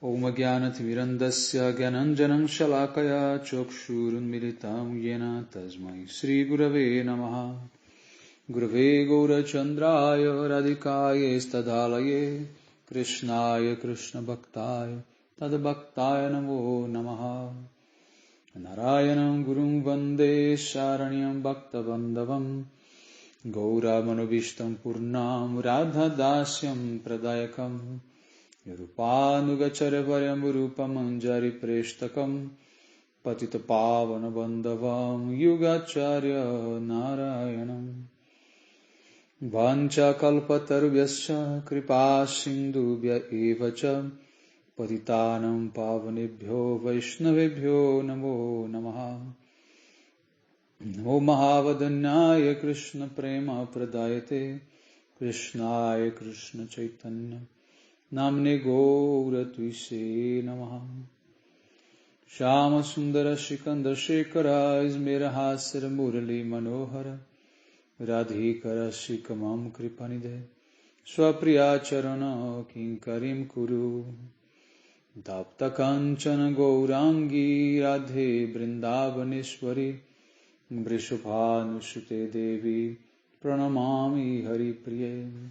Om Jnanatimirandasya Gyananjanam Shalakaya Chakshurunmilitam Yena Tasmai Shri Gurave Namaha. Gurave Gaurachandraya Radhikaya Stadhalaye Krishnaya Krishna Bhaktaya Tadbhaktaya Namo Namaha. Narayanam Gurum Vande Sharanyam Bhakta Bandhavam Gaura Manobishtam Purnam Radha Dasyam Pradayakam Yurupānugacara Varyamurupam Preshtakam Patita Pavana Bandhavam Yugacharya Narayanam Vancha Kalpatarvyascha Kripa Sindhubhya Evacha Patitanam Pavanebhyo Vaishnavebhyo Namo Namaha. Namo Mahavadanyaya Krishna Prema Pradayate Krishnaya Krishna Chaitanya Namne Gaura Tuise Namaha. Shama Sundara Shikandar Shekara Izmera Hasara Murali Manohara Radhikara Shikamam Kripanide Swapriya Charana Kinkarim Kuru Dapta Kanchana Gaurangi Radhe Brindavaneshwari Vrishabhanusute Devi Pranamami Hari Priye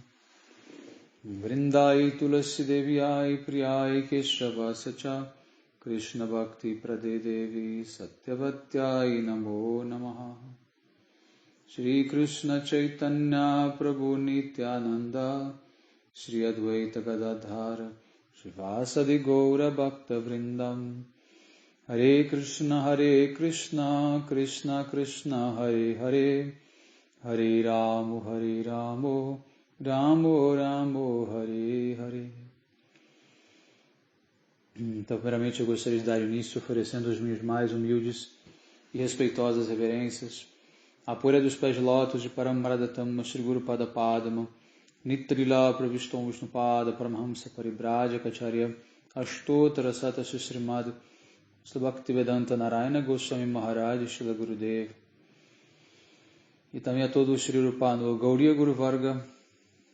Vrindai Tulasi Devyai Priyai Keshava Sacha Krishna Bhakti Prade Devi Satyavatyai Namo Namaha. Shri Krishna Chaitanya Prabhu Nityananda Shri Advaita Gadadhara Srivasadi Gaura Bhakta Vrindam Hare Krishna Krishna Krishna Hare Hare Hare Ramo Ramo Ramo Hare Hare. Então, primeiramente eu gostaria de dar início oferecendo as minhas mais humildes e respeitosas reverências à poeira dos pés de lótus de Paramradhatama Shri Guru Pada Padma Nitrila Pravistom Vishnupada Paramahamsa Paribraja Kacharya Ashtotara Sata Srimad Bhaktivedanta Narayana Goswami Maharaj Shila Gurudev. E também a todos os Shri Rupano Gauriya Guru Varga,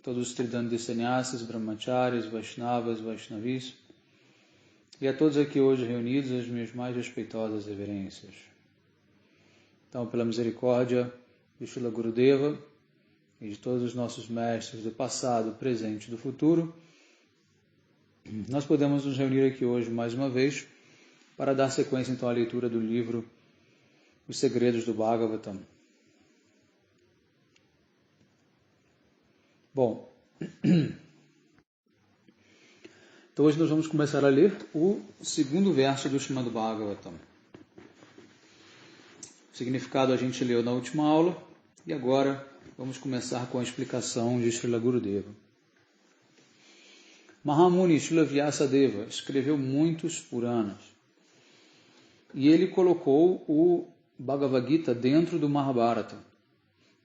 todos os Tridandi Sannyasas, Brahmacharis, Vaishnavas, Vaishnavis, e a todos aqui hoje reunidos as minhas mais respeitosas reverências. Então, pela misericórdia de Shila Gurudeva e de todos os nossos mestres do passado, presente e do futuro, nós podemos nos reunir aqui hoje mais uma vez para dar sequência então à leitura do livro Os Segredos do Bhagavatam. Bom, então hoje nós vamos começar a ler o segundo verso do Srimad Bhagavatam. O significado a gente leu na última aula e agora vamos começar com a explicação de Srila Gurudeva. Mahamuni Srila Vyasadeva escreveu muitos Puranas e ele colocou o Bhagavad Gita dentro do Mahabharata.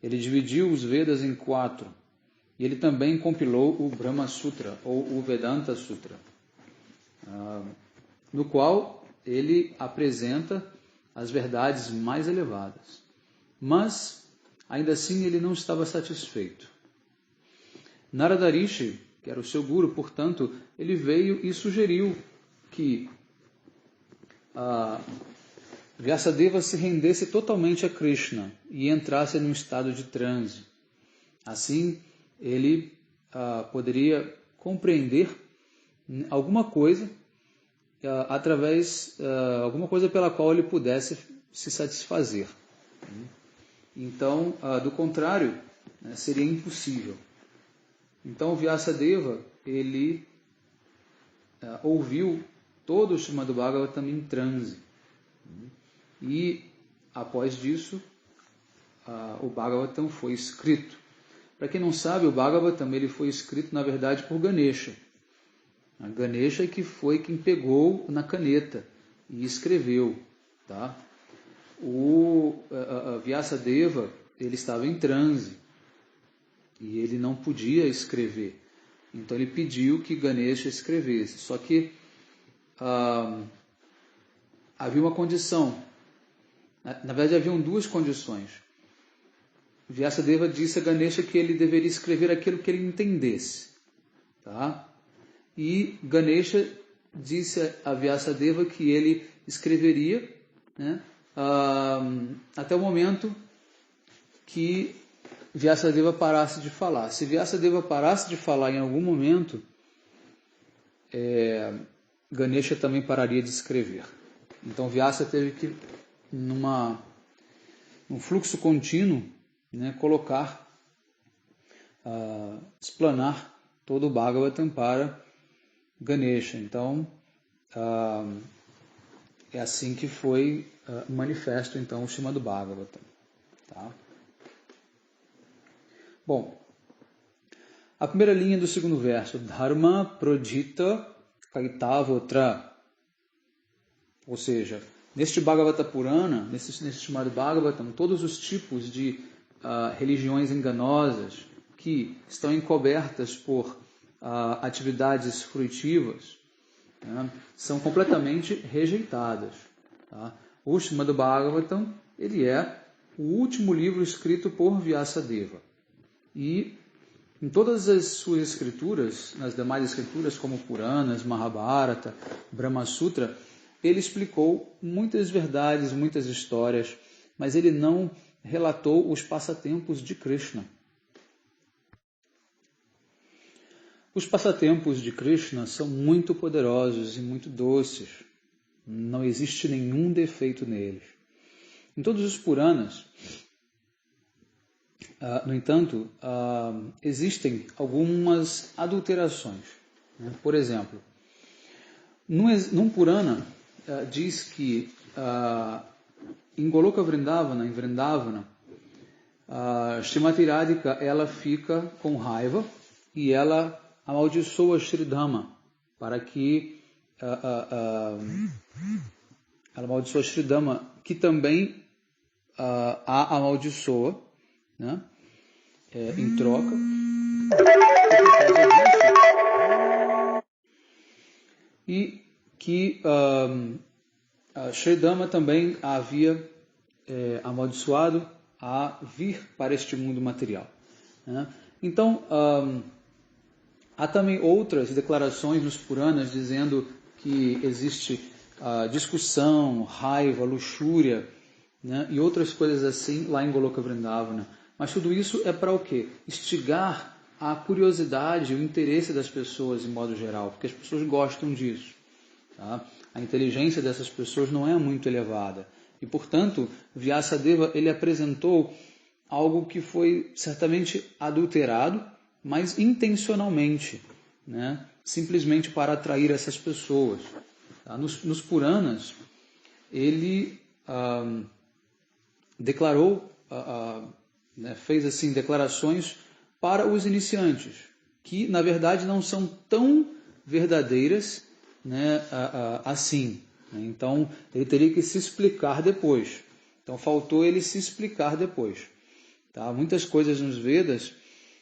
Ele dividiu os Vedas em 4. E ele também compilou o Brahma Sutra, ou o Vedanta Sutra, no qual ele apresenta as verdades mais elevadas. Mas, ainda assim, ele não estava satisfeito. Narada Rishi, que era o seu guru, portanto, ele veio e sugeriu que Vyasadeva se rendesse totalmente a Krishna e entrasse num estado de transe. Assim, ele poderia compreender alguma coisa alguma coisa pela qual ele pudesse se satisfazer. Então, do contrário, seria impossível. Então, Vyasadeva, ele ouviu todo o Srimad Bhagavatam em transe. E, após disso, o Bhagavatam foi escrito. Para quem não sabe, o Bhagavatam ele foi escrito, na verdade, por Ganesha. A Ganesha que foi quem pegou na caneta e escreveu. Tá? O Vyasadeva, ele estava em transe e ele não podia escrever. Então ele pediu que Ganesha escrevesse. Só que havia uma condição. Na verdade, haviam duas condições. Vyasadeva disse a Ganesha que ele deveria escrever aquilo que ele entendesse. Tá? E Ganesha disse a Vyasadeva que ele escreveria, né, até o momento que Vyasadeva parasse de falar. Se Vyasadeva parasse de falar em algum momento, Ganesha também pararia de escrever. Então Vyasa teve que, num fluxo contínuo, né, explanar todo o Bhagavatam para Ganesha. Então, é assim que foi manifesto então o Śrīmad Bhagavatam. Tá? Bom, a primeira linha do segundo verso, Dharma Prodhita Kaitavotra. Ou seja, neste Bhagavata Purana, nesse Śrīmad Bhagavatam, todos os tipos de religiões enganosas que estão encobertas por atividades fruitivas, né, são completamente rejeitadas. Tá? O Śrīmad Bhagavatam, ele é o último livro escrito por Vyasadeva. E em todas as suas escrituras, nas demais escrituras como Puranas, Mahabharata, Brahma Sutra, ele explicou muitas verdades, muitas histórias, mas ele não relatou os passatempos de Krishna. Os passatempos de Krishna são muito poderosos e muito doces. Não existe nenhum defeito neles. Em todos os Puranas, no entanto, existem algumas adulterações. Né? Por exemplo, num Purana, diz que em Goloka Vrindavana, em Vrindavana, Srimati Radhika, ela fica com raiva e ela amaldiçoa Shridhama para que ela amaldiçoa Shridhama, que também a amaldiçoa, né? Em troca. E que Shridhama também a havia amaldiçoado a vir para este mundo material. Né? Então, há também outras declarações nos Puranas dizendo que existe discussão, raiva, luxúria, né? E outras coisas assim lá em Goloka Vrindavana. Mas tudo isso é para o quê? Instigar a curiosidade, o interesse das pessoas em modo geral, porque as pessoas gostam disso. Tá? A inteligência dessas pessoas não é muito elevada. E, portanto, Vyasadeva ele apresentou algo que foi certamente adulterado, mas intencionalmente, né? Simplesmente para atrair essas pessoas. Tá? Nos Puranas, ele declarou, né, fez assim declarações para os iniciantes, que na verdade não são tão verdadeiras, né, assim. Então, ele teria que se explicar depois. Então, faltou ele se explicar depois. Tá? Muitas coisas nos Vedas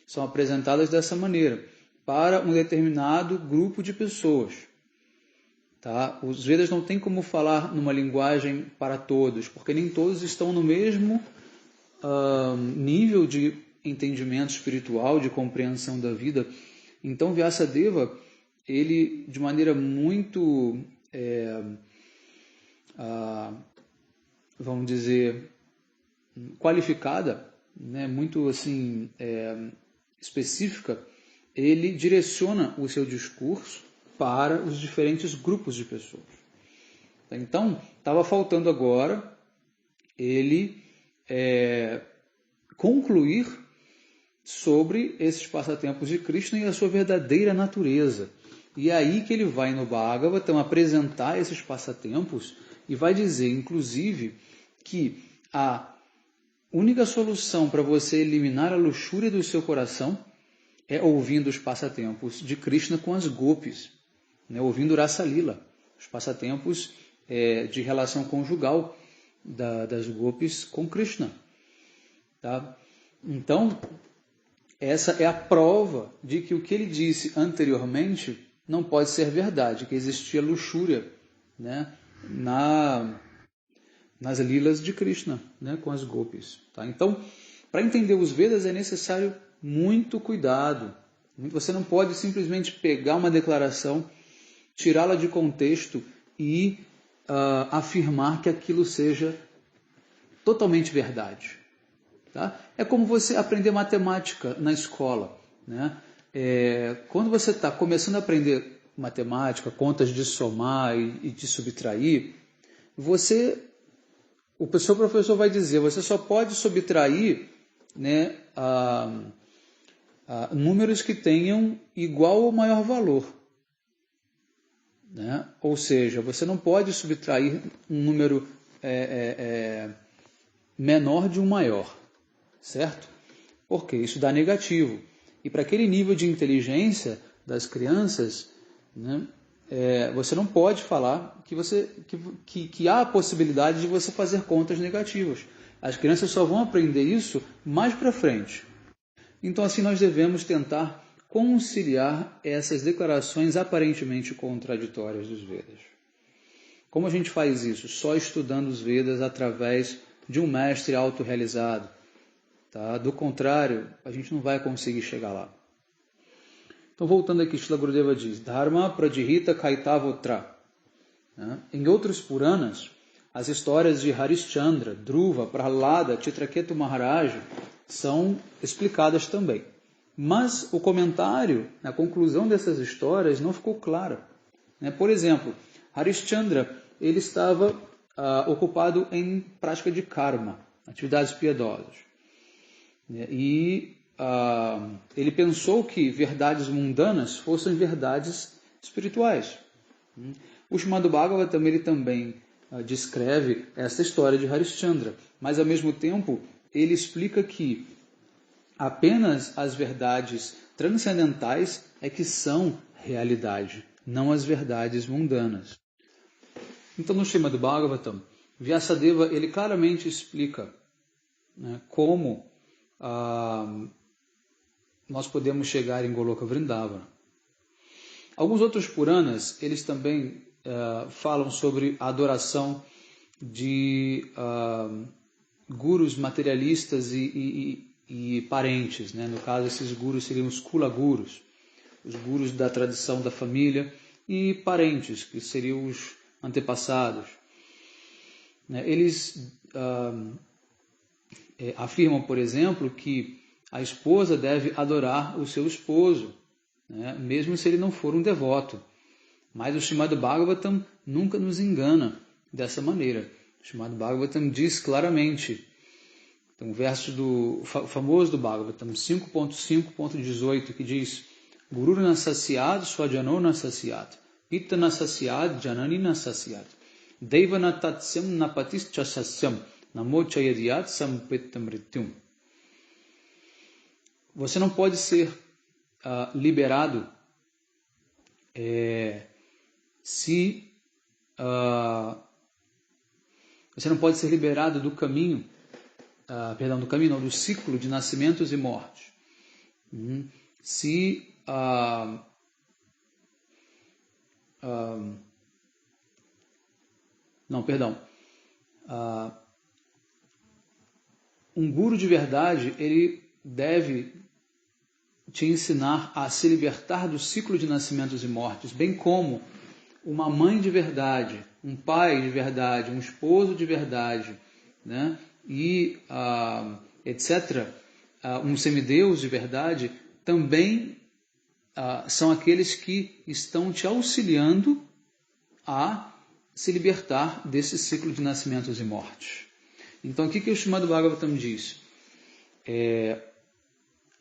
são apresentadas dessa maneira, para um determinado grupo de pessoas. Tá? Os Vedas não têm como falar numa linguagem para todos, porque nem todos estão no mesmo nível de entendimento espiritual, de compreensão da vida. Então, Vyasadeva, ele, de maneira muito, vamos dizer, qualificada, né, muito assim, específica, ele direciona o seu discurso para os diferentes grupos de pessoas. Então, estava faltando agora ele concluir sobre esses passatempos de Krishna e a sua verdadeira natureza. E é aí que ele vai no Bhagavatam apresentar esses passatempos e vai dizer, inclusive, que a única solução para você eliminar a luxúria do seu coração é ouvindo os passatempos de Krishna com as gopis, né? Ouvindo Rasa Lila, os passatempos de relação conjugal das gopis com Krishna. Tá? Então, essa é a prova de que o que ele disse anteriormente não pode ser verdade, que existia luxúria, né, nas lilas de Krishna, né, com as gopis. Tá? Então, para entender os Vedas é necessário muito cuidado. Você não pode simplesmente pegar uma declaração tirá-la de contexto e afirmar que aquilo seja totalmente verdade. Tá? É como você aprender matemática na escola. Né? Quando você está começando a aprender matemática, contas de somar e de subtrair, o seu professor vai dizer, você só pode subtrair, né, números que tenham igual ou maior valor. Né? Ou seja, você não pode subtrair um número menor de um maior, certo? Porque isso dá negativo. E para aquele nível de inteligência das crianças, né, você não pode falar que há a possibilidade de você fazer contas negativas. As crianças só vão aprender isso mais para frente. Então, assim, nós devemos tentar conciliar essas declarações aparentemente contraditórias dos Vedas. Como a gente faz isso? Só estudando os Vedas através de um mestre autorrealizado. Tá? Do contrário, a gente não vai conseguir chegar lá. Então, voltando aqui, Srila Gurudeva diz, Dharma pradihita kaitavotra. Em outros Puranas, as histórias de Harishchandra, Dhruva, Prahlada, Chitraketu Maharaj são explicadas também. Mas o comentário, a conclusão dessas histórias não ficou clara. Por exemplo, Harishchandra ele estava ocupado em prática de karma, atividades piedosas. E ele pensou que verdades mundanas fossem verdades espirituais. O Srimad Bhagavatam ele também descreve essa história de Harishchandra, mas ao mesmo tempo ele explica que apenas as verdades transcendentais é que são realidade, não as verdades mundanas. Então no Srimad Bhagavatam, Vyasadeva ele claramente explica, né, como nós podemos chegar em Goloka Vrindavana. Alguns outros Puranas, eles também falam sobre a adoração de gurus materialistas e parentes. Né? No caso, esses gurus seriam os Kula Gurus, os gurus da tradição da família, e parentes, que seriam os antepassados. Eles afirmam, por exemplo, que a esposa deve adorar o seu esposo, né? Mesmo se ele não for um devoto. Mas o Srimad Bhagavatam nunca nos engana dessa maneira. O Srimad Bhagavatam diz claramente, tem um verso famoso do Bhagavatam, 5.5.18, que diz Guru nasasyad swajano nasasyad, pitta nasasyad janani nasasyad, devana tatsyam napatischa sasyam, namo chayadiyat sampitta mrityum. Você não pode ser liberado você não pode ser liberado do caminho, do ciclo de nascimentos e mortes. Um guru de verdade, ele deve te ensinar a se libertar do ciclo de nascimentos e mortes, bem como uma mãe de verdade, um pai de verdade, um esposo de verdade, né? E etc., um semideus de verdade, também são aqueles que estão te auxiliando a se libertar desse ciclo de nascimentos e mortes. Então, o que o Srimad Bhagavatam diz?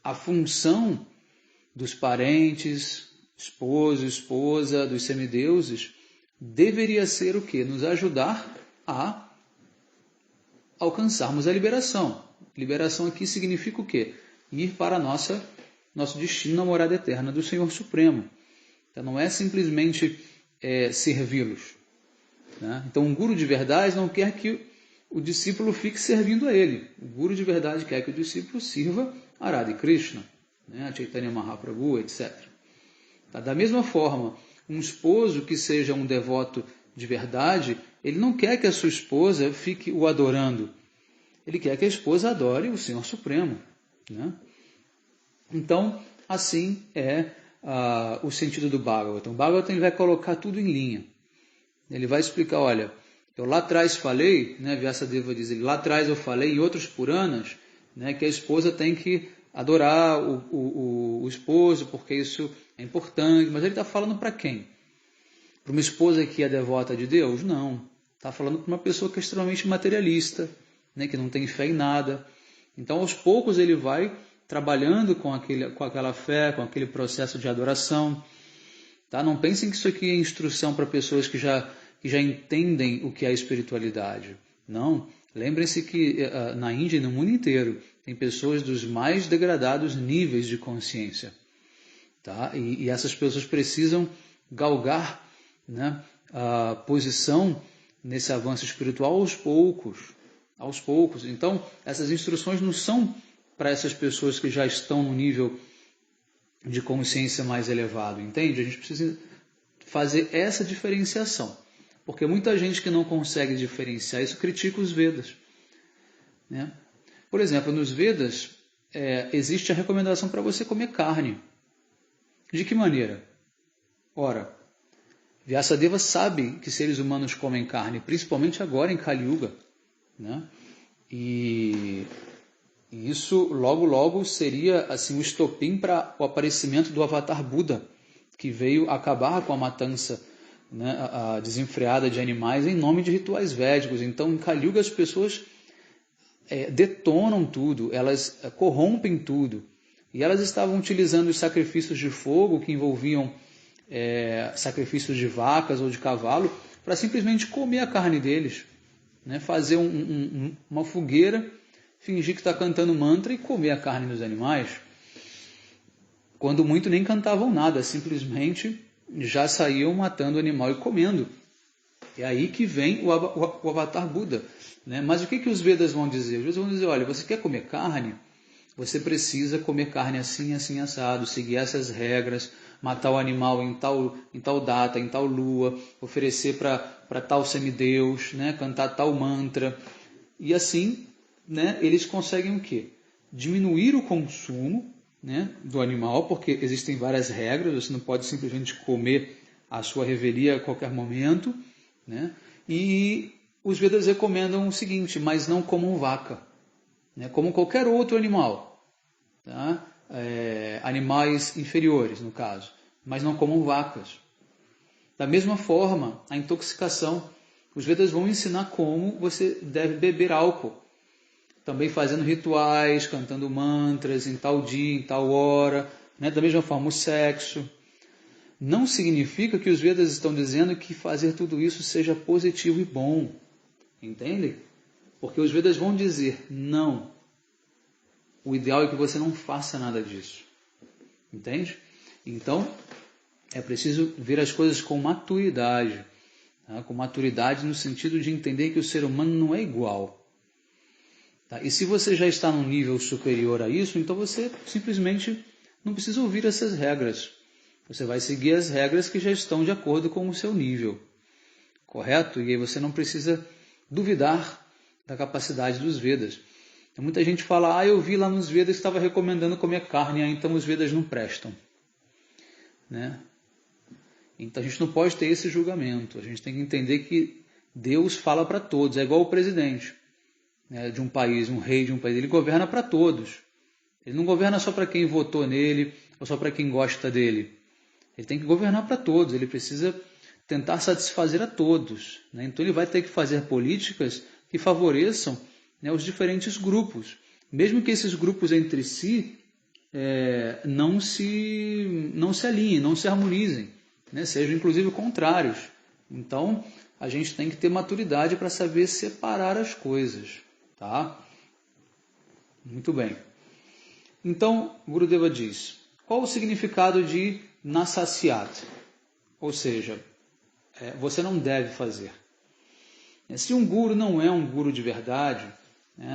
A função dos parentes, esposo, esposa, dos semideuses, deveria ser o quê? Nos ajudar a alcançarmos a liberação. Liberação aqui significa o quê? Ir para nosso destino na morada eterna do Senhor Supremo. Então não é simplesmente servi-los. Né? Então um guru de verdade não quer que o discípulo fique servindo a ele. O guru de verdade quer que o discípulo sirva a Radha Krishna, né? A Chaitanya Mahaprabhu, etc. Tá? Da mesma forma, um esposo que seja um devoto de verdade, ele não quer que a sua esposa fique o adorando. Ele quer que a esposa adore o Senhor Supremo. Né? Então, assim é o sentido do Bhagavatam. O Bhagavatam ele vai colocar tudo em linha. Ele vai explicar, olha, eu lá atrás falei, né, Vyasadeva diz, lá atrás eu falei em outros Puranas, né, que a esposa tem que adorar o esposo, porque isso é importante, mas ele está falando para quem? Para uma esposa que é devota de Deus? Não. Está falando para uma pessoa que é extremamente materialista, né, que não tem fé em nada. Então, aos poucos, ele vai trabalhando com aquela fé, com aquele processo de adoração. Tá? Não pensem que isso aqui é instrução para pessoas que já entendem o que é espiritualidade. Não. Lembrem-se que na Índia e no mundo inteiro tem pessoas dos mais degradados níveis de consciência. Tá? E essas pessoas precisam galgar, né, a posição nesse avanço espiritual aos poucos. Então, essas instruções não são para essas pessoas que já estão no nível de consciência mais elevado, entende? A gente precisa fazer essa diferenciação, porque muita gente que não consegue diferenciar isso critica os Vedas, né? Por exemplo, nos Vedas existe a recomendação para você comer carne. De que maneira? Ora, Vyasadeva sabe que seres humanos comem carne, principalmente agora em Kali Yuga, né? E isso logo seria assim o estopim para o aparecimento do Avatar Buda, que veio acabar com a matança, né, a desenfreada de animais em nome de rituais védicos. Então, em Kali Yuga, as pessoas detonam tudo, elas corrompem tudo. E elas estavam utilizando os sacrifícios de fogo, que envolviam sacrifícios de vacas ou de cavalo, para simplesmente comer a carne deles, né? Fazer uma fogueira, fingir que está cantando mantra e comer a carne dos animais. Quando muito nem cantavam nada, simplesmente já saíam matando o animal e comendo. É aí que vem o Avatar Buda, né? Mas o que os Vedas vão dizer? Os Vedas vão dizer, olha, você quer comer carne? Você precisa comer carne assim, assim, assado, seguir essas regras, matar o animal em tal data, em tal lua, oferecer para tal semideus, né? Cantar tal mantra. E assim, né, eles conseguem o quê? Diminuir o consumo, né, do animal, porque existem várias regras, você não pode simplesmente comer a sua revelia a qualquer momento, né? E os Vedas recomendam o seguinte, mas não comam vaca, né, como qualquer outro animal, tá? Animais inferiores, no caso, mas não comam vacas. Da mesma forma, a intoxicação, os Vedas vão ensinar como você deve beber álcool, também fazendo rituais, cantando mantras em tal dia, em tal hora, né? Da mesma forma o sexo. Não significa que os Vedas estão dizendo que fazer tudo isso seja positivo e bom, entendem? Porque os Vedas vão dizer, não, o ideal é que você não faça nada disso, entende? Então, é preciso ver as coisas com maturidade, tá? Com maturidade no sentido de entender que o ser humano não é igual. Tá? E se você já está num nível superior a isso, então você simplesmente não precisa ouvir essas regras. Você vai seguir as regras que já estão de acordo com o seu nível, correto? E aí você não precisa duvidar da capacidade dos Vedas. Muita gente fala, eu vi lá nos Vedas que estava recomendando comer carne, então os Vedas não prestam, né? Então a gente não pode ter esse julgamento. A gente tem que entender que Deus fala para todos. É igual o presidente, né, de um país, um rei de um país. Ele governa para todos. Ele não governa só para quem votou nele ou só para quem gosta dele. Ele tem que governar para todos. Ele precisa tentar satisfazer a todos, né? Então ele vai ter que fazer políticas que favoreçam, né, os diferentes grupos. Mesmo que esses grupos entre si não se alinhem, não se harmonizem, né, sejam inclusive contrários. Então, a gente tem que ter maturidade para saber separar as coisas. Tá? Muito bem. Então, Gurudeva diz, qual o significado de nasasyat? Ou seja, você não deve fazer. Se um guru não é um guru de verdade,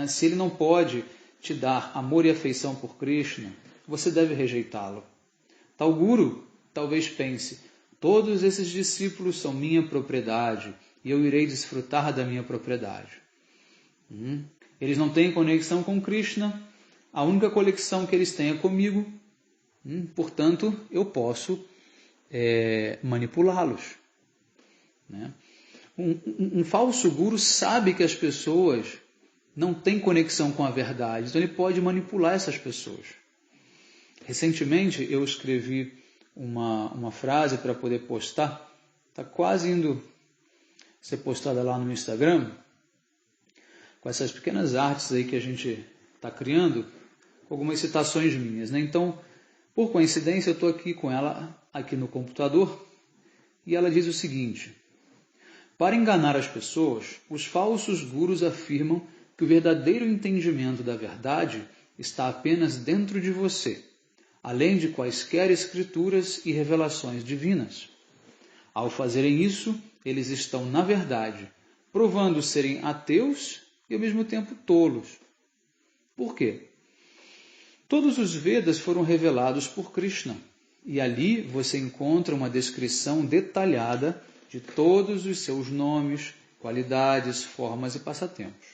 se ele não pode te dar amor e afeição por Krishna, você deve rejeitá-lo. Tal guru talvez pense, todos esses discípulos são minha propriedade e eu irei desfrutar da minha propriedade. Eles não têm conexão com Krishna, a única conexão que eles têm é comigo, Portanto, eu posso manipulá-los. Né? Um falso guru sabe que as pessoas não têm conexão com a verdade, então ele pode manipular essas pessoas. Recentemente eu escrevi uma frase para poder postar, está quase indo ser postada lá no Instagram, com essas pequenas artes aí que a gente está criando, com algumas citações minhas. Né? Então, por coincidência, eu estou aqui com ela, aqui no computador, e ela diz o seguinte: para enganar as pessoas, os falsos gurus afirmam que o verdadeiro entendimento da verdade está apenas dentro de você, além de quaisquer escrituras e revelações divinas. Ao fazerem isso, eles estão, na verdade, provando serem ateus e ao mesmo tempo tolos. Por quê? Todos os Vedas foram revelados por Krishna, e ali você encontra uma descrição detalhada de todos os seus nomes, qualidades, formas e passatempos.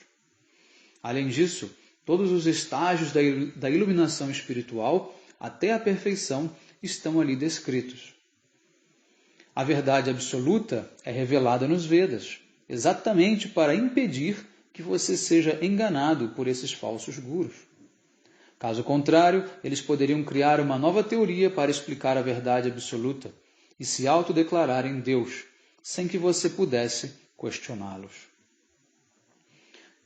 Além disso, todos os estágios da iluminação espiritual até a perfeição estão ali descritos. A verdade absoluta é revelada nos Vedas, exatamente para impedir que você seja enganado por esses falsos gurus. Caso contrário, eles poderiam criar uma nova teoria para explicar a verdade absoluta e se autodeclararem Deus, sem que você pudesse questioná-los.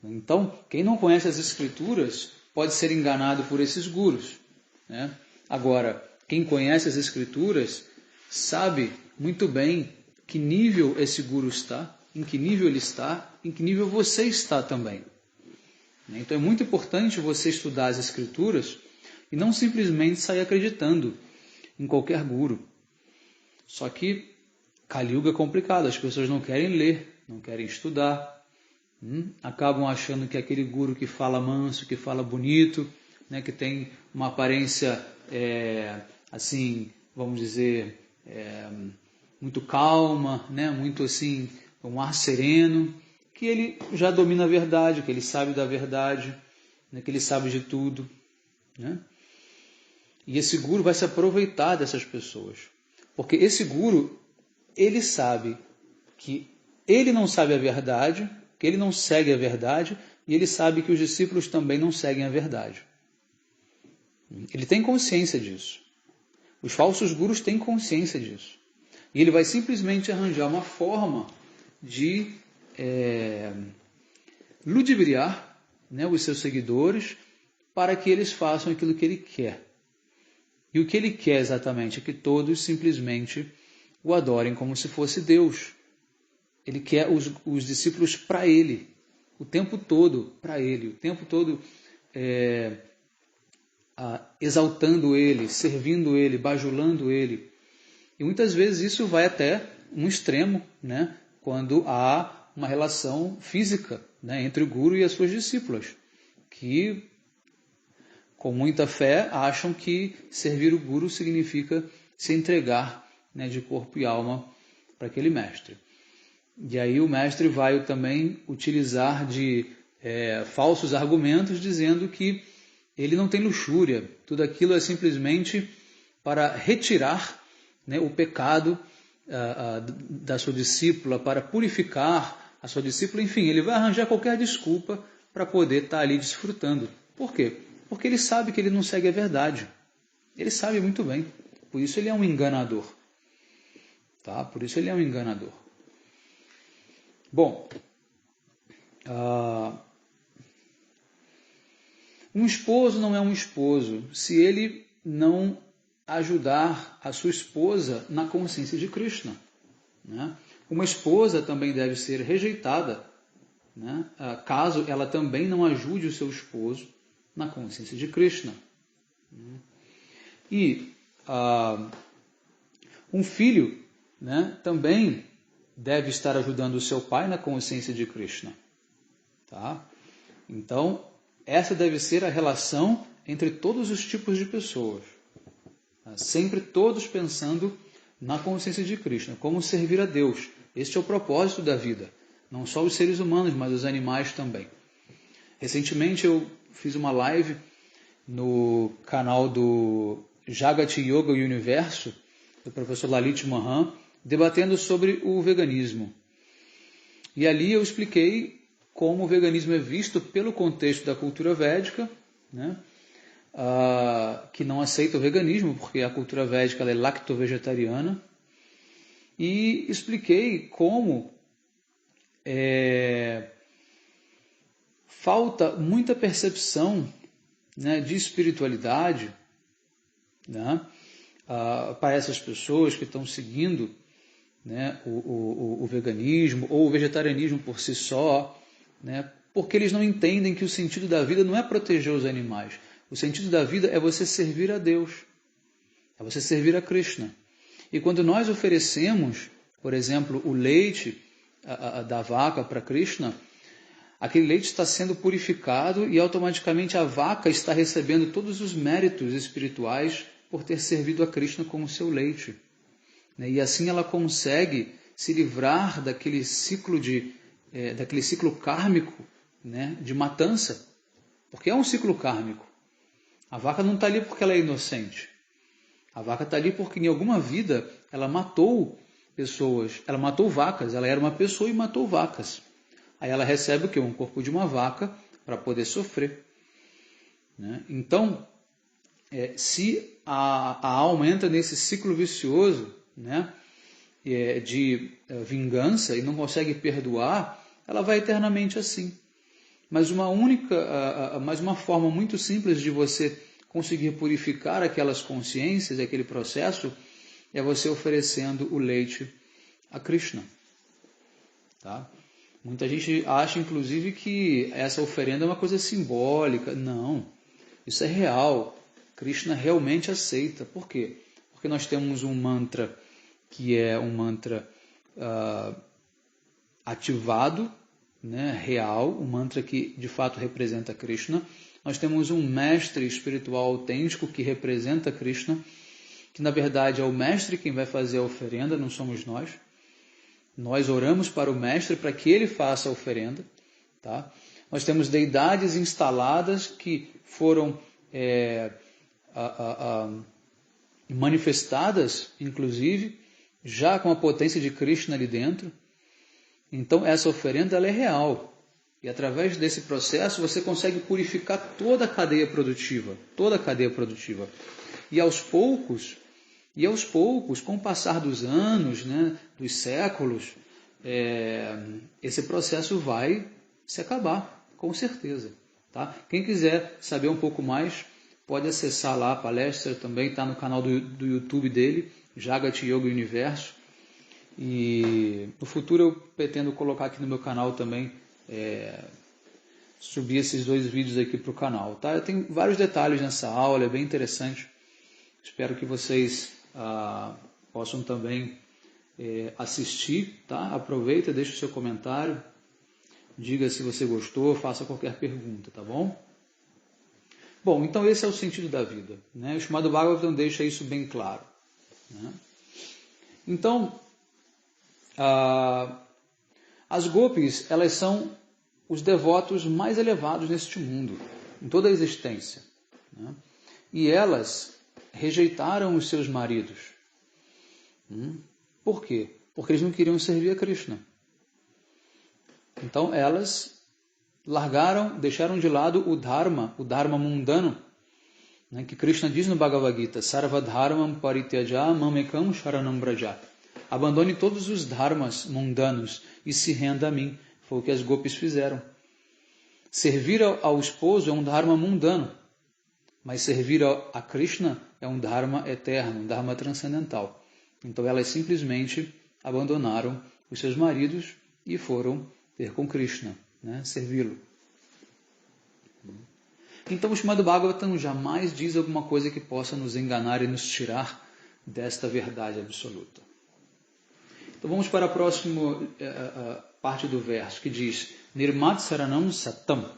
Então, quem não conhece as Escrituras pode ser enganado por esses gurus. Né? Agora, quem conhece as Escrituras sabe muito bem que nível esse guru está, em que nível ele está, em que nível você está também. Então é muito importante você estudar as Escrituras e não simplesmente sair acreditando em qualquer guru. Só que Kali Yuga é complicado, as pessoas não querem ler, não querem estudar, acabam achando que aquele guru que fala manso, que fala bonito, né, que tem uma aparência, assim, vamos dizer, muito calma, né, muito assim, um ar sereno, que ele já domina a verdade, que ele sabe da verdade, né, que ele sabe de tudo. Né? E esse guru vai se aproveitar dessas pessoas. Porque esse guru, ele sabe que ele não sabe a verdade, que ele não segue a verdade, e ele sabe que os discípulos também não seguem a verdade. Ele tem consciência disso. Os falsos gurus têm consciência disso. E ele vai simplesmente arranjar uma forma de ludibriar, né, os seus seguidores para que eles façam aquilo que ele quer. E o que ele quer exatamente é que todos simplesmente o adorem como se fosse Deus. Ele quer os discípulos para ele, o tempo todo para ele, o tempo todo exaltando ele, servindo ele, bajulando ele. E muitas vezes isso vai até um extremo, né, quando há uma relação física, né, entre o guru e as suas discípulas, que com muita fé acham que servir o guru significa se entregar, né, de corpo e alma para aquele mestre. E aí o mestre vai também utilizar de falsos argumentos, dizendo que ele não tem luxúria, tudo aquilo é simplesmente para retirar, né, o pecado da sua discípula, para purificar a sua discípula. Enfim, ele vai arranjar qualquer desculpa para poder estar ali desfrutando. Por quê? Porque ele sabe que ele não segue a verdade. Ele sabe muito bem. Por isso ele é um enganador. Tá? Por isso ele é um enganador. Bom, um esposo não é um esposo se ele não ajudar a sua esposa na consciência de Krishna. Né? Uma esposa também deve ser rejeitada, né, caso ela também não ajude o seu esposo na consciência de Krishna. E um filho, né, também deve estar ajudando o seu pai na consciência de Krishna. Tá? Então, essa deve ser a relação entre todos os tipos de pessoas. Tá? Sempre todos pensando na consciência de Krishna, como servir a Deus. Este é o propósito da vida. Não só os seres humanos, mas os animais também. Recentemente eu fiz uma live no canal do Jagati Yoga e o Universo, do professor Lalit Mohan, debatendo sobre o veganismo. E ali eu expliquei como o veganismo é visto pelo contexto da cultura védica, né? Que não aceita o veganismo, porque a cultura védica ela é lacto-vegetariana, e expliquei como falta muita percepção, né, de espiritualidade, né, para essas pessoas que estão seguindo, né, o veganismo ou o vegetarianismo por si só, né, porque eles não entendem que o sentido da vida não é proteger os animais. O sentido da vida é você servir a Deus, é você servir a Krishna. E quando nós oferecemos, por exemplo, o leite da vaca para Krishna, aquele leite está sendo purificado e automaticamente a vaca está recebendo todos os méritos espirituais por ter servido a Krishna com o seu leite. E assim ela consegue se livrar daquele ciclo kármico, né, de matança, porque é um ciclo kármico. A vaca não está ali porque ela é inocente. A vaca está ali porque em alguma vida ela matou pessoas, ela matou vacas, ela era uma pessoa e matou vacas. Aí ela recebe o quê? Um corpo de uma vaca para poder sofrer. Né? Então, se a alma entra nesse ciclo vicioso, né, de vingança e não consegue perdoar, ela vai eternamente assim. Mas uma forma muito simples de você conseguir purificar aquelas consciências, aquele processo, é você oferecendo o leite a Krishna. Tá? Muita gente acha, inclusive, que essa oferenda é uma coisa simbólica. Não, isso é real. Krishna realmente aceita. Por quê? Porque nós temos um mantra que é um mantra ativado, né, real, um mantra que de fato representa Krishna. Nós temos um mestre espiritual autêntico que representa Krishna, que na verdade é o mestre quem vai fazer a oferenda, não somos nós. Nós oramos para o mestre para que ele faça a oferenda. Tá? Nós temos deidades instaladas que foram manifestadas, inclusive, já com a potência de Krishna ali dentro. Então essa oferenda ela é real. E através desse processo você consegue purificar toda a cadeia produtiva. Toda a cadeia produtiva. E aos poucos, com o passar dos anos, né, dos séculos, esse processo vai se acabar, com certeza. Tá? Quem quiser saber um pouco mais, pode acessar lá a palestra, também está no canal do YouTube dele, Jagati Yoga Universo. E no futuro eu pretendo colocar aqui no meu canal também, subir esses 2 vídeos aqui para o canal. Tá? Tem vários detalhes nessa aula, é bem interessante. Espero que vocês possam também assistir. Tá? Aproveita, deixa o seu comentário, diga se você gostou, faça qualquer pergunta, tá bom? Bom, então esse é o sentido da vida. Né? O Srimad Bhagavatam deixa isso bem claro. Né? Então, as gopis, elas são os devotos mais elevados neste mundo, em toda a existência. Né? E elas rejeitaram os seus maridos. Por quê? Porque eles não queriam servir a Krishna. Então elas deixaram de lado o Dharma mundano, né, que Krishna diz no Bhagavad Gita, Sarva Dharmam Parityaja Mamekam Sharanam Braja. Abandone todos os dharmas mundanos e se renda a mim. Foi o que as gopis fizeram. Servir ao esposo é um dharma mundano, mas servir a Krishna é um dharma eterno, um dharma transcendental. Então elas simplesmente abandonaram os seus maridos e foram ter com Krishna, né, servi-lo. Então o Srimad Bhagavatam jamais diz alguma coisa que possa nos enganar e nos tirar desta verdade absoluta. Então vamos para a próxima parte do verso, que diz Nirmat Saranam Satam,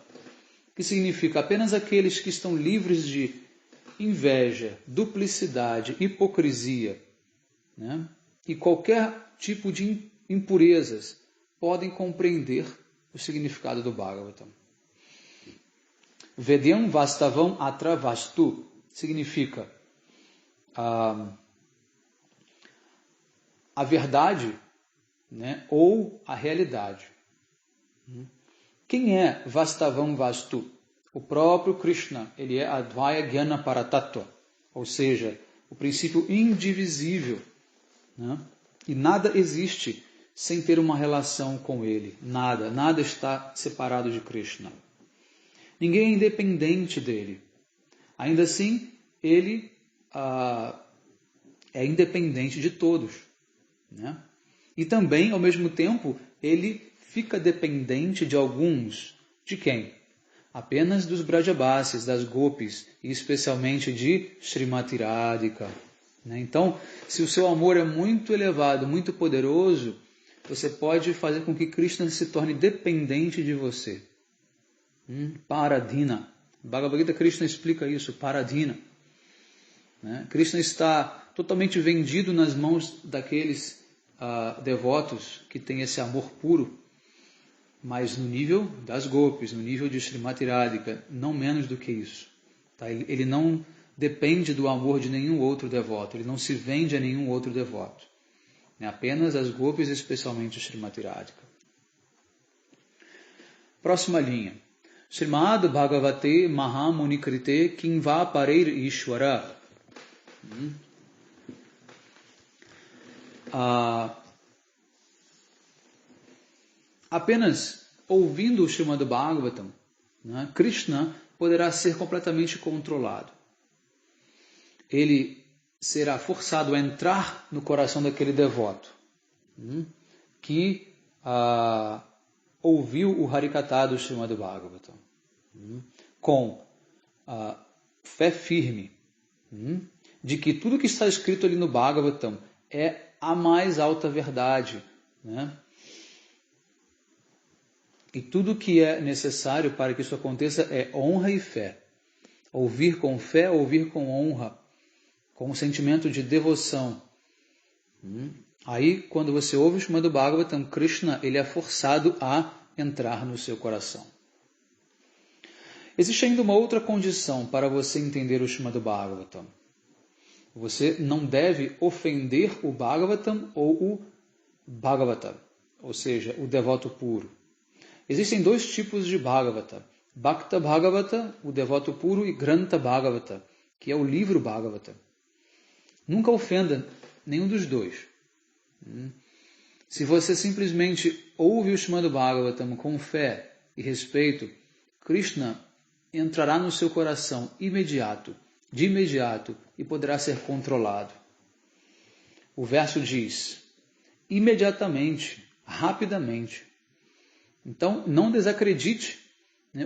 que significa apenas aqueles que estão livres de inveja, duplicidade, hipocrisia, né, e qualquer tipo de impurezas podem compreender o significado do Bhagavatam. Vedyam Vastavam Atra Vastu significa a verdade, né, ou a realidade. Quem é Vastavam Vastu? O próprio Krishna, ele é Advaya Jnana Paratattva, ou seja, o princípio indivisível, né? E nada existe sem ter uma relação com ele. Nada está separado de Krishna. Ninguém é independente dele. Ainda assim, ele é independente de todos, né? E também, ao mesmo tempo, ele fica dependente de alguns. De quem? Apenas dos Brajabasis, das Gopis, e especialmente de Srimati Radhika. Então, se o seu amor é muito elevado, muito poderoso, você pode fazer com que Krishna se torne dependente de você. Paradhina. Bhagavad Gita, Krishna explica isso, Paradhina. Krishna está totalmente vendido nas mãos daqueles devotos que têm esse amor puro, mas no nível das Gopis, no nível de Srimati Radhika, não menos do que isso. Tá? Ele não depende do amor de nenhum outro devoto, ele não se vende a nenhum outro devoto. Apenas as Gopis, especialmente Srimati Radhika. Próxima linha. Srimad Bhagavate Mahamunikrite Kimva Pareir Ishwara. Apenas ouvindo o Srimad Bhagavatam, Krishna poderá ser completamente controlado. Ele será forçado a entrar no coração daquele devoto que ouviu o Harikatha do Srimad Bhagavatam com fé firme de que tudo que está escrito ali no Bhagavatam é a mais alta verdade, E tudo que é necessário para que isso aconteça é honra e fé. Ouvir com fé, ouvir com honra, com um sentimento de devoção. Aí, quando você ouve o Srimad Bhagavatam, Krishna ele é forçado a entrar no seu coração. Existe ainda uma outra condição para você entender o Srimad Bhagavatam. Você não deve ofender o Bhagavatam ou o Bhagavata, ou seja, o devoto puro. Existem dois tipos de Bhagavata. Bhakta Bhagavata, o devoto puro, e Grantha Bhagavata, que é o livro Bhagavata. Nunca ofenda nenhum dos dois. Se você simplesmente ouve o Srimad Bhagavatam com fé e respeito, Krishna entrará no seu coração de imediato, e poderá ser controlado. O verso diz, imediatamente, rapidamente. Então, não desacredite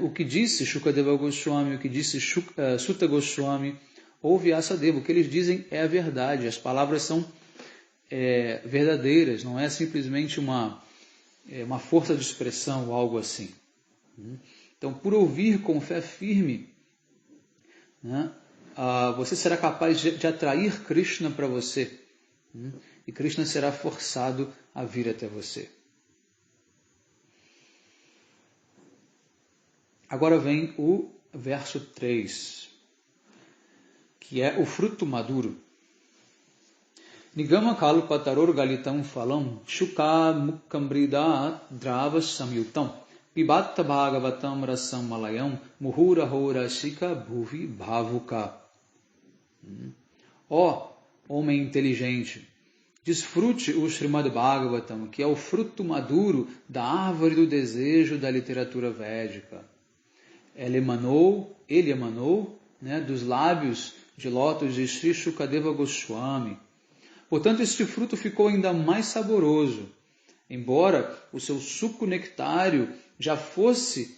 o que disse Shukadeva Goswami, o que disse Sutta Goswami ou Vyasadeva. O que eles dizem é a verdade. As palavras são verdadeiras, não é simplesmente uma força de expressão ou algo assim. Então, por ouvir com fé firme, você será capaz de atrair Krishna para você. E Krishna será forçado a vir até você. Agora vem o verso 3, que é o fruto maduro. Nigama kalpataror galitam phalam shuka mukkambrida dravas samyutam pibatta bhagavatam rasam malayam muhura hora shika bhuvi bhavuka. Ó homem inteligente, desfrute o Srimad Bhagavatam, que é o fruto maduro da árvore do desejo da literatura védica. Ele emanou, dos lábios de lótus de Sri Shukadeva Goswami. Portanto, este fruto ficou ainda mais saboroso, embora o seu suco nectário já fosse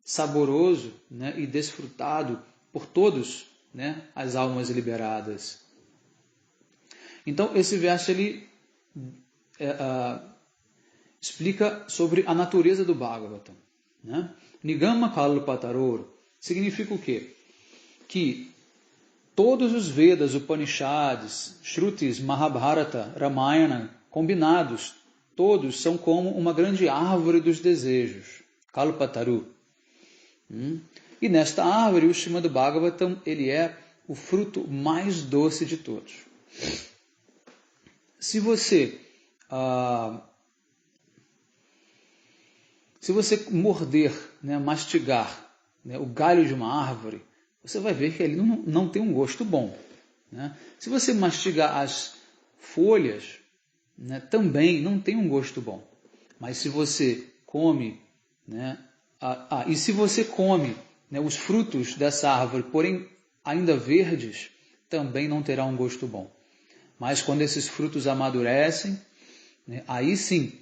saboroso e desfrutado por todos as almas liberadas. Então, esse verso ele explica sobre a natureza do Bhagavatam. Nigama kalpataror significa o quê? Que todos os Vedas, Upanishads, Shrutis, Mahabharata, Ramayana, combinados, todos são como uma grande árvore dos desejos, Kalpataru. E nesta árvore, o Srimad Bhagavatam, ele é o fruto mais doce de todos. Se você morder, né, mastigar, né, o galho de uma árvore, você vai ver que ele não tem um gosto bom. Né? Se você mastigar as folhas, né, também não tem um gosto bom. Mas se você come, né, e se você come, né, os frutos dessa árvore, porém ainda verdes, também não terá um gosto bom. Mas quando esses frutos amadurecem, né, aí sim,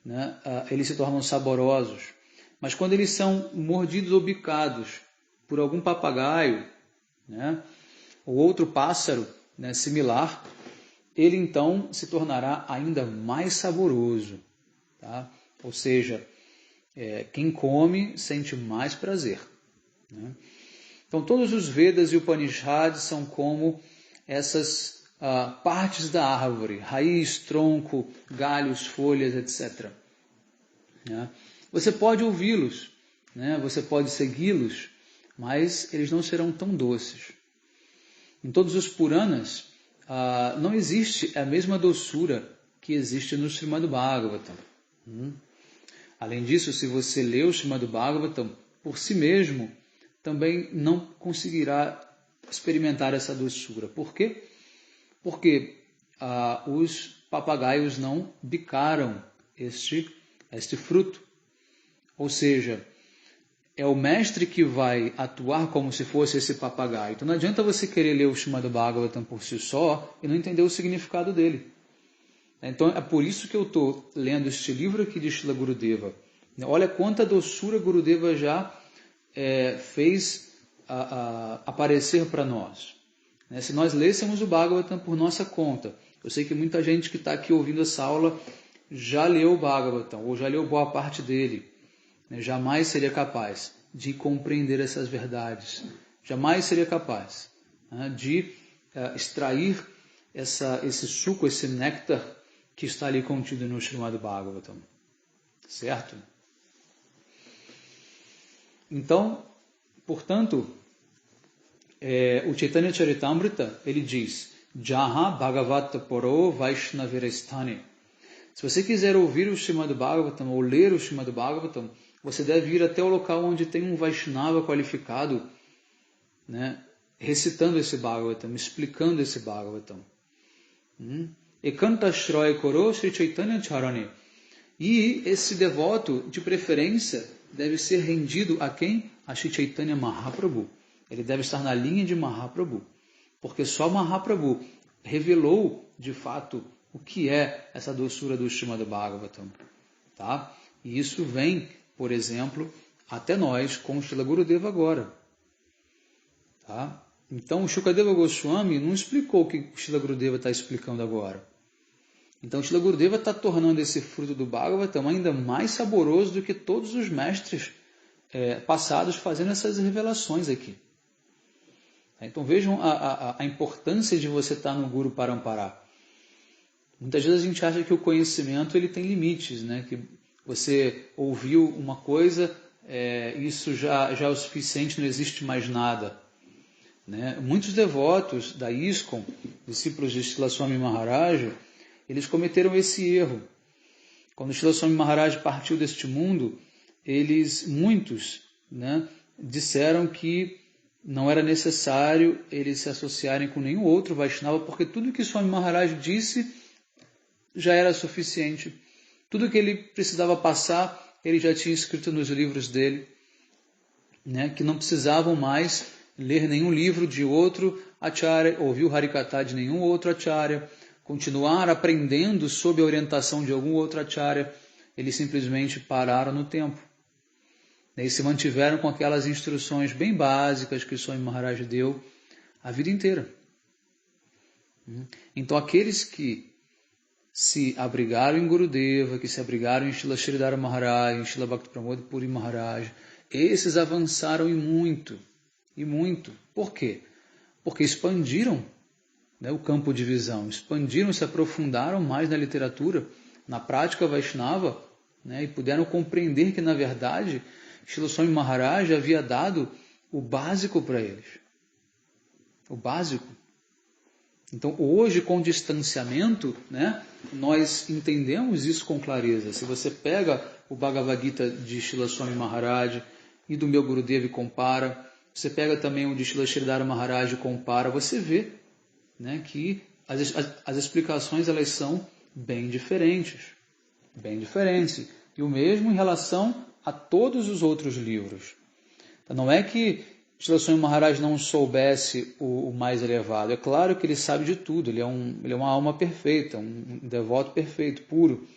né, eles se tornam saborosos. Mas quando eles são mordidos ou bicados por algum papagaio, né, ou outro pássaro, né, similar, ele então se tornará ainda mais saboroso. Tá? Ou seja, quem come sente mais prazer. Né? Então todos os Vedas e Upanishads são como essas partes da árvore, raiz, tronco, galhos, folhas, etc. Né? Você pode ouvi-los, né? Você pode segui-los, mas eles não serão tão doces. Em todos os Puranas, não existe a mesma doçura que existe no Srimad Bhagavatam. Além disso, se você lê o Srimad Bhagavatam por si mesmo, também não conseguirá experimentar essa doçura. Por quê? Porque os papagaios não bicaram este fruto. Ou seja, é o mestre que vai atuar como se fosse esse papagaio. Então não adianta você querer ler o Srimad Bhagavatam por si só e não entender o significado dele. Então é por isso que eu estou lendo este livro aqui de Srila Gurudeva. Olha quanta doçura Gurudeva já fez aparecer para nós. Se nós lêssemos o Bhagavatam por nossa conta, eu sei que muita gente que está aqui ouvindo essa aula já leu o Bhagavatam, ou já leu boa parte dele. Jamais seria capaz de compreender essas verdades. Jamais seria capaz de extrair esse suco, esse néctar que está ali contido no Srimad Bhagavatam. Certo? Então, portanto, o Chaitanya Charitamrita, ele diz, Jaha Bhagavat Poro Vaishnavirasthane. Se você quiser ouvir o Srimad Bhagavatam ou ler o Srimad Bhagavatam, você deve ir até o local onde tem um Vaishnava qualificado, né, recitando esse Bhagavatam, explicando esse Bhagavatam. Ekanta Shroy Koro Sri Chaitanya Charane. E esse devoto, de preferência, deve ser rendido a quem? A Sri Chaitanya Mahaprabhu. Ele deve estar na linha de Mahaprabhu. Porque só Mahaprabhu revelou, de fato, o que é essa doçura do Srimad Bhagavatam. Tá? E isso vem, por exemplo, até nós, com o Srila Gurudeva agora. Tá? Então, o Shukadeva Goswami não explicou o que o Srila Gurudeva está explicando agora. Então, o Srila Gurudeva está tornando esse fruto do Bhagavatam ainda mais saboroso do que todos os mestres passados fazendo essas revelações aqui. Então, vejam a importância de você estar no Guru Parampara. Muitas vezes a gente acha que o conhecimento ele tem limites, né? Que você ouviu uma coisa, isso já é o suficiente, não existe mais nada. Né? Muitos devotos da ISKCON, discípulos de Srila Swami Maharaj, eles cometeram esse erro. Quando Srila Swami Maharaj partiu deste mundo, muitos, né, disseram que não era necessário eles se associarem com nenhum outro Vaishnava, porque tudo que Swami Maharaj disse já era suficiente. Tudo que ele precisava passar, ele já tinha escrito nos livros dele, né, que não precisavam mais ler nenhum livro de outro acharya, ouvir o Harikatha de nenhum outro acharya, continuar aprendendo sob a orientação de algum outro acharya. Eles simplesmente pararam no tempo. E se mantiveram com aquelas instruções bem básicas que Swami Maharaj deu a vida inteira. Então aqueles que se abrigaram em Gurudeva, que se abrigaram em Srila Sridhara Maharaj, em Srila Bhakti Pramod Puri Maharaj, esses avançaram e muito. E muito. Por quê? Porque expandiram, né, o campo de visão, expandiram, se aprofundaram mais na literatura, na prática Vaishnava, né, e puderam compreender que, na verdade, Srila Swami Maharaj havia dado o básico para eles. o básico. Então, hoje, com distanciamento, né, nós entendemos isso com clareza. Se você pega o Bhagavad Gita de Srila Swami Maharaj e do meu Gurudeva e compara, você pega também o de Srila Sridhara Maharaj e compara, você vê, né, que as explicações elas são bem diferentes. Bem diferentes. E o mesmo em relação a todos os outros livros. Então, não é que Srila Swami Maharaj não soubesse o mais elevado. É claro que ele sabe de tudo. Ele é uma alma perfeita, um devoto perfeito, puro.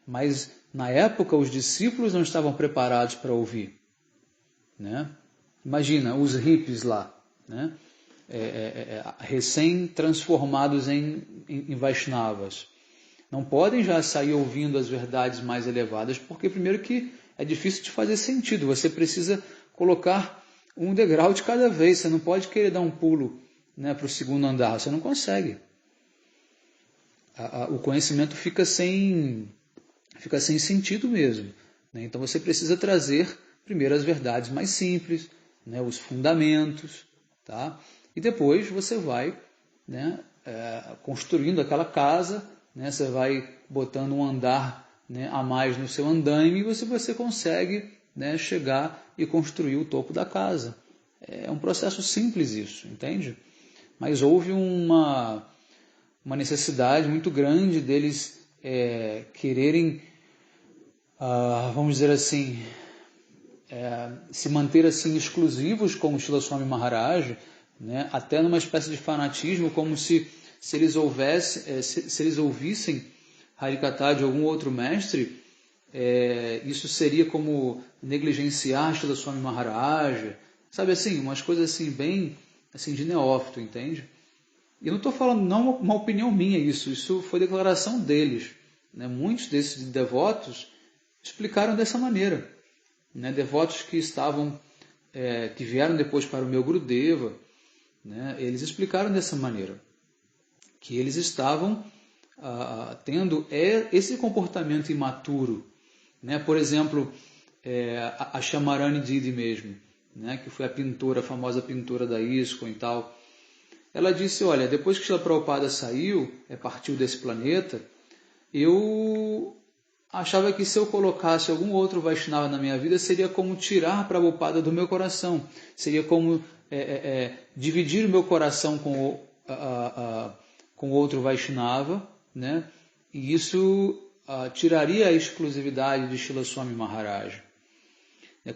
Mas, na época, os discípulos não estavam preparados para ouvir. Né? Imagina, os hippies lá, né? Recém-transformados em Vaishnavas. Não podem já sair ouvindo as verdades mais elevadas, porque, primeiro, que é difícil de fazer sentido. Você precisa colocar um degrau de cada vez. Você não pode querer dar um pulo, né, para o segundo andar. Você não consegue. O conhecimento fica sem sentido mesmo. Né? Então você precisa trazer primeiro as verdades mais simples, né, os fundamentos. Tá? E depois você vai, né, construindo aquela casa, né, você vai botando um andar, né, a mais no seu andaime e você consegue, né, chegar e construir o topo da casa. É um processo simples isso, entende? Mas houve uma necessidade muito grande deles quererem, vamos dizer assim, se manter assim exclusivos como Srila Swami Maharaj, né, até numa espécie de fanatismo, como se eles ouvissem Harikatha de algum outro mestre, isso seria como negligenciar Srila Swami Maharaj, sabe assim, umas coisas assim bem assim de neófito, entende? E eu não estou falando não uma opinião minha isso foi declaração deles, né? Muitos desses devotos explicaram dessa maneira, né? Devotos que estavam que vieram depois para o meu Gurudeva, né? Eles explicaram dessa maneira que eles estavam tendo esse comportamento imaturo, né? Por exemplo, a Shamarani Didi mesmo, né? Que foi a famosa pintora da ISKCON e tal. Ela disse, olha, depois que Srila Prabhupada partiu desse planeta, eu achava que se eu colocasse algum outro Vaishnava na minha vida, seria como tirar Prabhupada do meu coração. Seria como dividir o meu coração com outro Vaishnava, né? E isso tiraria a exclusividade de Srila Swami Maharaj.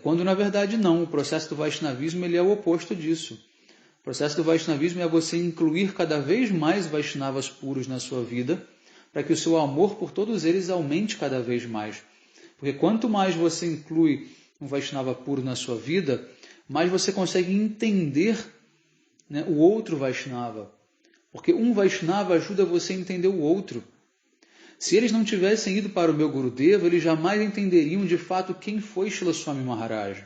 Quando, na verdade, não. O processo do Vaishnavismo ele é o oposto disso. O processo do Vaishnavismo é você incluir cada vez mais Vaishnavas puros na sua vida, para que o seu amor por todos eles aumente cada vez mais. Porque quanto mais você inclui um Vaishnava puro na sua vida, mais você consegue entender, né, o outro Vaishnava. Porque um Vaishnava ajuda você a entender o outro. Se eles não tivessem ido para o meu Gurudeva, eles jamais entenderiam de fato quem foi Srila Swami Maharaj.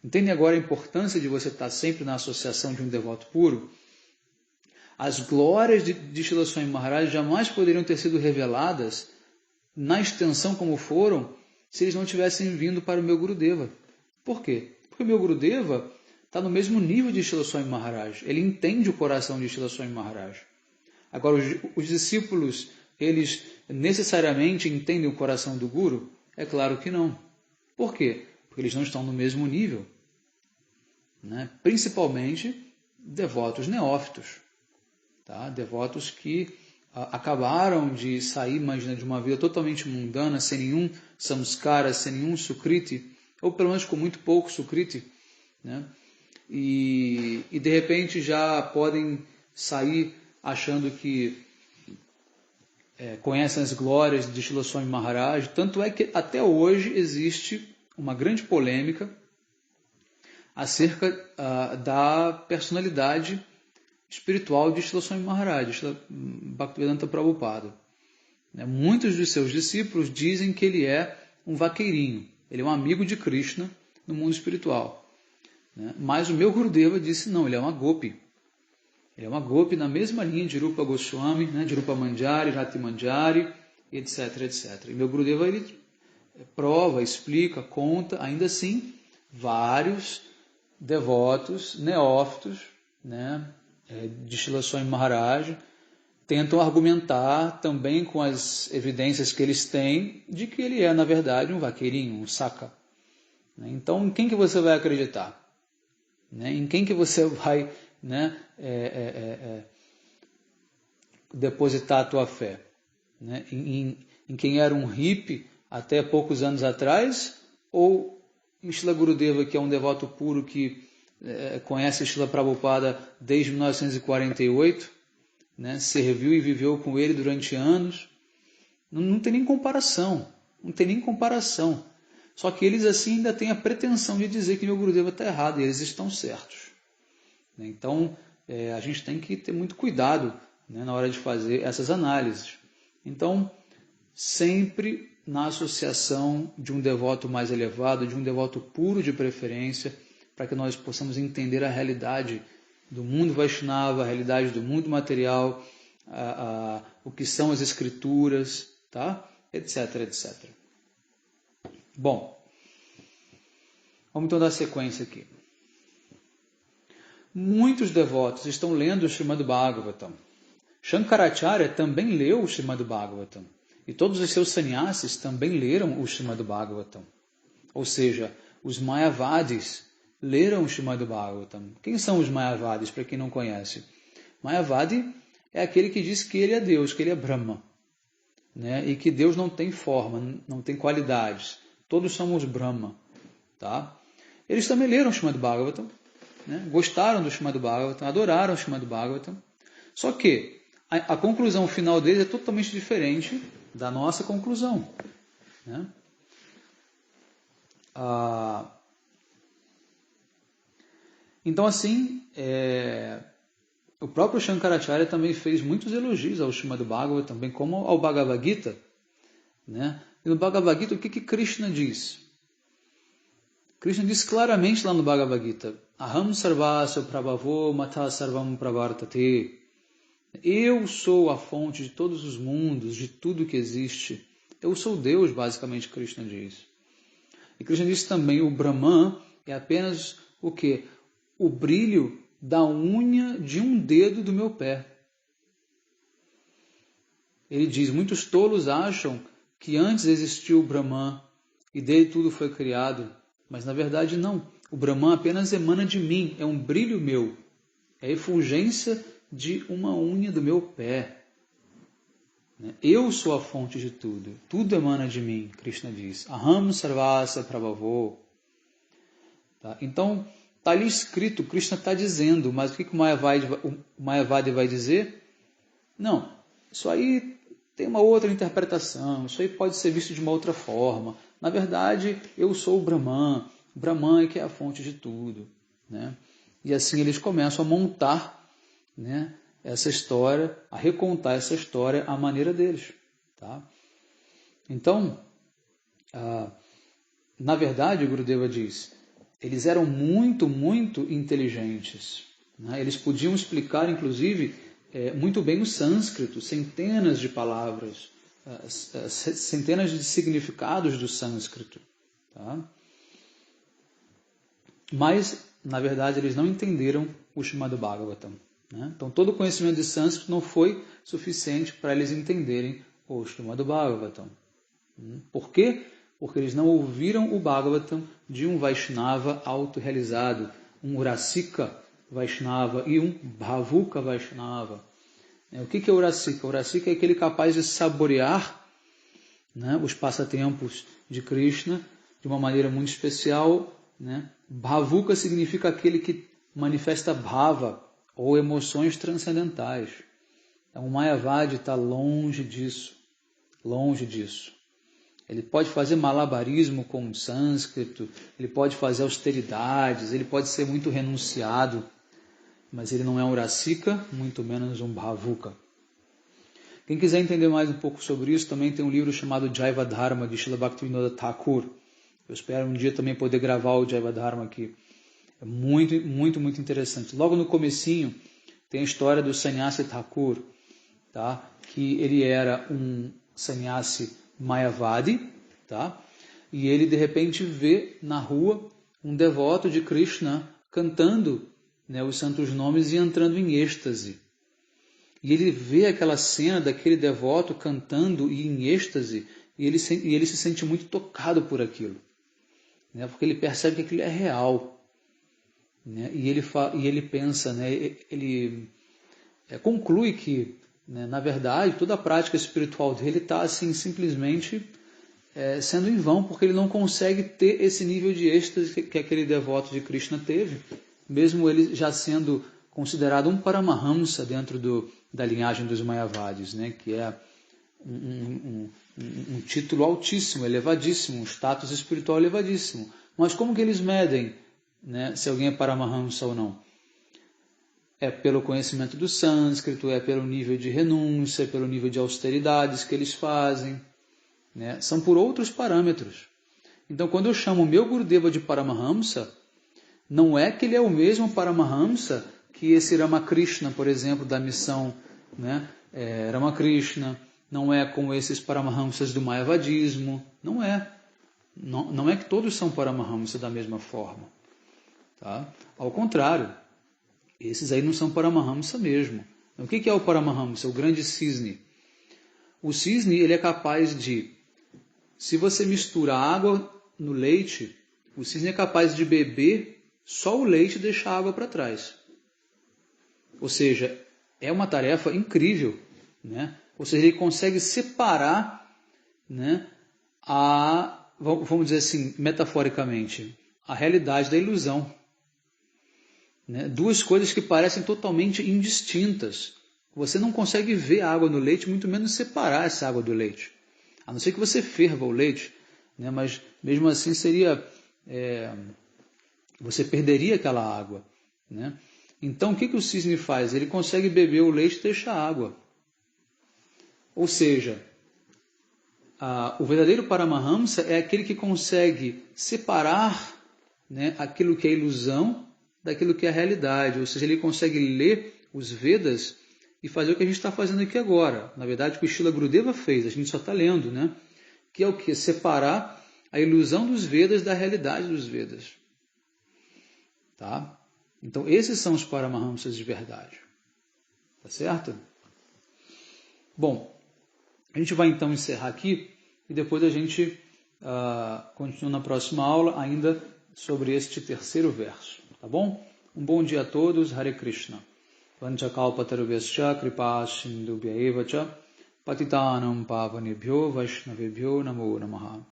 Entende agora a importância de você estar sempre na associação de um devoto puro? As glórias de Srila Swami Maharaj jamais poderiam ter sido reveladas na extensão como foram se eles não tivessem vindo para o meu Gurudeva. Por quê? Porque o meu Gurudeva está no mesmo nível de Srila Swami Maharaj. Ele entende o coração de Srila Swami Maharaj. Agora, os discípulos, eles necessariamente entendem o coração do Guru? É claro que não. Por quê? Porque eles não estão no mesmo nível. Né? Principalmente devotos neófitos. Tá? Devotos que acabaram de sair, imagina, de uma vida totalmente mundana, sem nenhum samskara, sem nenhum sukriti, ou pelo menos com muito pouco sukriti, né? E de repente já podem sair achando que conhecem as glórias de Srila Swami Maharaj. Tanto é que até hoje existe uma grande polêmica acerca da personalidade espiritual de Srila Swami Maharaj, Srila Bhaktivedanta Prabhupada. Muitos dos seus discípulos dizem que ele é um vaqueirinho, ele é um amigo de Krishna no mundo espiritual. Mas o meu Gurudeva disse, não, ele é uma gopi. Ele é uma gopi na mesma linha de Rupa Goswami, de Rupa Manjari, Rati Manjari, etc, etc. E meu Gurudeva, ele prova, explica, conta, ainda assim, vários devotos, neófitos, né, de Srila Swami Maharaj, tentam argumentar também com as evidências que eles têm de que ele é, na verdade, um vaqueirinho, um saka. Então, em quem que você vai acreditar? Em quem que você vai depositar a tua fé? Em quem era um hippie até poucos anos atrás? Ou em Srila Gurudeva, que é um devoto puro que conhece Srila Prabhupada desde 1948, serviu e viveu com ele durante anos? Não tem nem comparação. Não tem nem comparação. Só que eles assim ainda têm a pretensão de dizer que meu Gurudeva está errado, e eles estão certos. Então, a gente tem que ter muito cuidado na hora de fazer essas análises. Então, sempre na associação de um devoto mais elevado, de um devoto puro de preferência, para que nós possamos entender a realidade do mundo Vaishnava, a realidade do mundo material, o que são as escrituras, tá? etc, etc. Bom, vamos então dar sequência aqui. Muitos devotos estão lendo o Srimad Bhagavatam. Shankaracharya também leu o Srimad Bhagavatam. E todos os seus sannyasis também leram o Srimad Bhagavatam. Ou seja, os Mayavadis leram o Srimad Bhagavatam. Quem são os Mayavadis, para quem não conhece? Mayavadi é aquele que diz que ele é Deus, que ele é Brahma. E que Deus não tem forma, não tem qualidades. Todos somos Brahma. Tá? Eles também leram o Srimad Bhagavatam, gostaram do Srimad Bhagavatam, adoraram o Srimad Bhagavatam. Só que a conclusão final deles é totalmente diferente da nossa conclusão. Então, assim, o próprio Shankaracharya também fez muitos elogios ao Srimad Bhagavatam, também como ao Bhagavad Gita. E no Bhagavad Gita, o que Krishna diz? Krishna diz claramente lá no Bhagavad Gita: Aham sarvasya prabhavo mata sarvam pravartate. Eu sou a fonte de todos os mundos, de tudo que existe. Eu sou Deus, basicamente, Krishna diz. E Krishna diz também: o Brahman é apenas o quê? O brilho da unha de um dedo do meu pé. Ele diz: muitos tolos acham que antes existiu o Brahman e dele tudo foi criado. Mas na verdade não. O Brahman apenas emana de mim, é um brilho meu. É a efulgência de uma unha do meu pé. Eu sou a fonte de tudo. Tudo emana de mim, Krishna diz. Aham sarvasya prabhavo. Tá? Então, está ali escrito, Krishna está dizendo, mas o que o Mayavadi vai dizer? Não, isso aí tem uma outra interpretação, isso aí pode ser visto de uma outra forma. Na verdade, eu sou o Brahman é que é a fonte de tudo. E assim eles começam a montar essa história, a recontar essa história à maneira deles. Tá? Então, na verdade, o Gurudeva diz, eles eram muito, muito inteligentes. Eles podiam explicar, inclusive, muito bem o sânscrito, centenas de palavras, centenas de significados do sânscrito. Tá? Mas, na verdade, eles não entenderam o Srimad Bhagavatam. Então, todo o conhecimento de sânscrito não foi suficiente para eles entenderem o Srimad Bhagavatam. Por quê? Porque eles não ouviram o Bhagavatam de um Vaishnava autorrealizado, um Urasika Vaishnava e um Bhavuka Vaishnava. O que é Urasika? Urasika é aquele capaz de saborear os passatempos de Krishna de uma maneira muito especial. Bhavuka significa aquele que manifesta bhava, ou emoções transcendentais. Então, o Mayavadi está longe disso. Longe disso. Ele pode fazer malabarismo com o sânscrito, ele pode fazer austeridades, ele pode ser muito renunciado, mas ele não é um Rasika, muito menos um Bhavuka. Quem quiser entender mais um pouco sobre isso, também tem um livro chamado Jaiva Dharma, de Srila Bhaktivinoda Thakur. Eu espero um dia também poder gravar o Jaiva Dharma aqui. É muito, muito, muito interessante. Logo no comecinho, tem a história do Sannyasi Thakur, tá? Que ele era um sannyasi Mayavadi, tá? E ele de repente vê na rua um devoto de Krishna cantando, né, os santos nomes e entrando em êxtase. E ele vê aquela cena daquele devoto cantando e em êxtase, e ele se sente muito tocado por aquilo, né, porque ele percebe que aquilo é real. Né, e ele pensa, né, ele conclui que, né, na verdade, toda a prática espiritual dele está assim, simplesmente sendo em vão, porque ele não consegue ter esse nível de êxtase que aquele devoto de Krishna teve, mesmo ele já sendo considerado um Paramahamsa dentro da linhagem dos Mayavadis, né, que é um título altíssimo, elevadíssimo, um status espiritual elevadíssimo. Mas como que eles medem, né, se alguém é Paramahamsa ou não? É pelo conhecimento do sânscrito, é pelo nível de renúncia, é pelo nível de austeridades que eles fazem, né? São por outros parâmetros. Então, quando eu chamo o meu Gurudeva de Paramahamsa, não é que ele é o mesmo Paramahamsa que esse Ramakrishna, por exemplo, da missão, né, Ramakrishna, não é como esses Paramahamsas do Mayavadismo, não é. Não é que todos são Paramahamsa da mesma forma. Tá? Ao contrário, esses aí não são Paramahamsa mesmo. Então, o que é o Paramahamsa? O grande cisne. O cisne ele é capaz de, se você mistura água no leite, o cisne é capaz de beber só o leite e deixar a água para trás. Ou seja, é uma tarefa incrível, né? Ou seja, ele consegue separar, né, vamos dizer assim, metaforicamente, a realidade da ilusão. Né? Duas coisas que parecem totalmente indistintas. Você não consegue ver a água no leite, muito menos separar essa água do leite. A não ser que você ferva o leite, né? Mas mesmo assim você perderia aquela água. Né? Então o que o cisne faz? Ele consegue beber o leite e deixar a água. Ou seja, o verdadeiro Paramahamsa é aquele que consegue separar, né, aquilo que é ilusão daquilo que é a realidade. Ou seja, ele consegue ler os Vedas e fazer o que a gente está fazendo aqui agora. Na verdade, o que o Srila Gurudeva fez, a gente só está lendo, né? Que é o que? Separar a ilusão dos Vedas da realidade dos Vedas. Tá? Então, esses são os Paramahamsas de verdade. Tá certo? Bom, a gente vai então encerrar aqui e depois a gente continua na próxima aula ainda sobre este terceiro verso. Tá bom? Um bom dia a todos. Hare Krishna. Vanchakalpatarubhyascha kripa sindubhya eva cha patitanam pavanebhyo vaishnavebhyo namo namaha.